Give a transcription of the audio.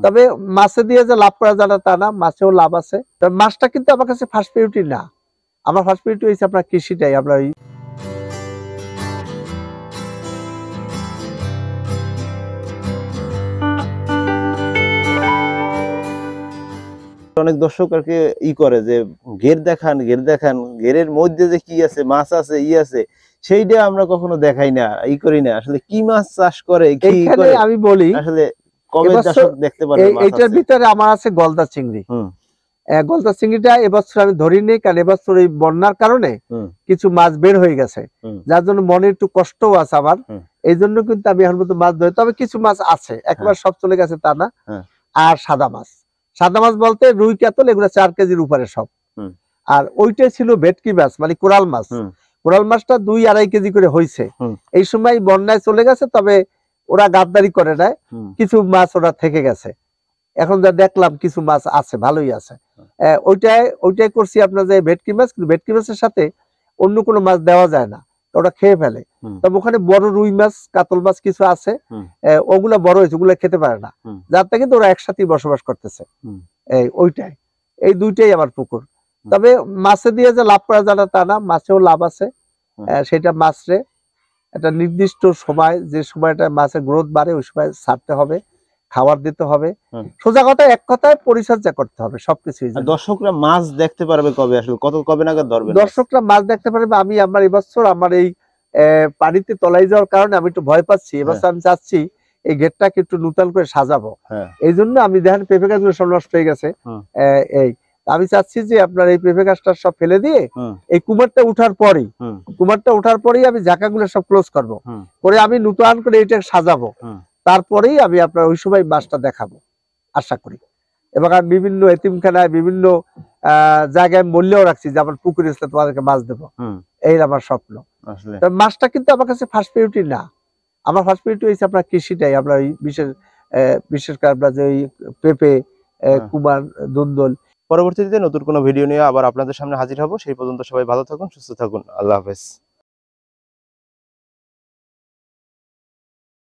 তবে মাছে দিয়ে যে লাভ করা যায় না তা না, মাছেও লাভ আছে। তবে মাছটা কিন্তু আমার কাছে ফার্স্ট প্রায়োরিটি না। আমার ফার্স্ট প্রায়োরিটি হচ্ছে আপনার কৃষিটাই। আমরা অনেক দর্শক আর কি করে যে ঘের দেখান ঘেরের মধ্যে যে কি আছে, মাছ আছে, আছে, সেইটা আমরা কখনো দেখাই না, করি না। আসলে কি মাছ চাষ করে, কি করে আমি বলি আসলে কবে দর্শক দেখতে পারবে? এইটার ভিতরে আমার আছে গলদা চিংড়ি। গলদা চিংড়িটা এবছর আমি ধরিনি, কারণ এবছর এই বন্যার কারণে কিছু মাছ বের হয়ে গেছে, যার জন্য মনে একটু কষ্টও আছে আমার। এই জন্য কিন্তু আমি এখন পর্যন্ত মাছ ধরি। তবে কিছু মাছ আছে, একবার সব চলে গেছে তা না। আর সাদা মাছ বলতে রুই কাতল, এগুলো 4 কেজির উপরে সব। আর ওইটাই ছিল ভেটকি মাছ, মানে কোরাল মাছ। কোরাল মাছটা 2-2.5 কেজি করে হয়েছে। এই সময় বন্যায় চলে গেছে, তবে ওরা গাদ্দারি করে নাই, কিছু মাছ ওরা থেকে গেছে। এখন যা দেখলাম কিছু মাছ আছে, ভালোই আছে। ওইটাই করছি আপনার যে ভেটকি মাছ। কিন্তু ভেটকি মাছের সাথে অন্য কোনো মাছ দেওয়া যায় না, ওটা খেয়ে ফেলে। তবে ওখানে বড় রুই মাছ, কাতল মাছ কিছু আছে, ওগুলা বড় হয়েছে, ওগুলা খেতে পারে না, যাতে কিন্তু ওরা একসাথে বসবাস করতেছে। এই দুইটাই আমার পুকুর। তবে মাছে দিয়ে যে লাভ করা যায় না তা না, মাছেও লাভ আছে। সেটা মাছরে একটা নির্দিষ্ট সময়, যে সময়টা মাছের গ্রোথ বাড়ে, ওই সময় ছাড়তে হবে, খাবার দিতে হবে। সোজা কথা, এক কথায় পরিচর্যা করতে হবে সবকিছু। দর্শকরা মাছ দেখতে পারবে কবে, আসলে কবে নাগাদ ধরবে দর্শকরা মাছ দেখতে পারবে? আমি আমার এবছর আমার এই পানিতে তলাই যাওয়ার কারণে আমি একটু ভয় পাচ্ছি। এবছর আমি চাচ্ছি এই গেটটাকে একটু নূতন করে সাজাবো। এই জন্য আমি দেখেন পেঁপে গাছগুলো সব নষ্ট হয়ে গেছে। আমি চাচ্ছি যে আপনার এই পেঁপে গাছটা সব ফেলে দিয়ে এই কুমারটা উঠার পরেই আমি জায়গাগুলো সব ক্লোজ করবো, করে আমি নূতন করে এটা সাজাবো। তারপরেই আমি আপনার ওই সময় মাছটা দেখাবো আশা করি। এবং আমি বিভিন্ন এতিমখানায়, বিভিন্ন জায়গায় মূল্যও রাখছি যে আমার পুকুরে তোমাদেরকে মাছ দেবো, এই আমার স্বপ্ন। মাছটা কিন্তু আমার কাছে ফার্স্ট প্রায়োরিটি না। আমার ফার্স্ট প্রায়োরিটি হচ্ছে আপনার কৃষিটাই। আমরা বিশেষ করে আমরা যে পেঁপে, কুমার, দুন্দল। পরবর্তীতে নতুন কোনো ভিডিও নিয়ে আবার আপনাদের সামনে হাজির হব। সেই পর্যন্ত সবাই ভালো থাকুন, সুস্থ থাকুন। আল্লাহ হাফেজ।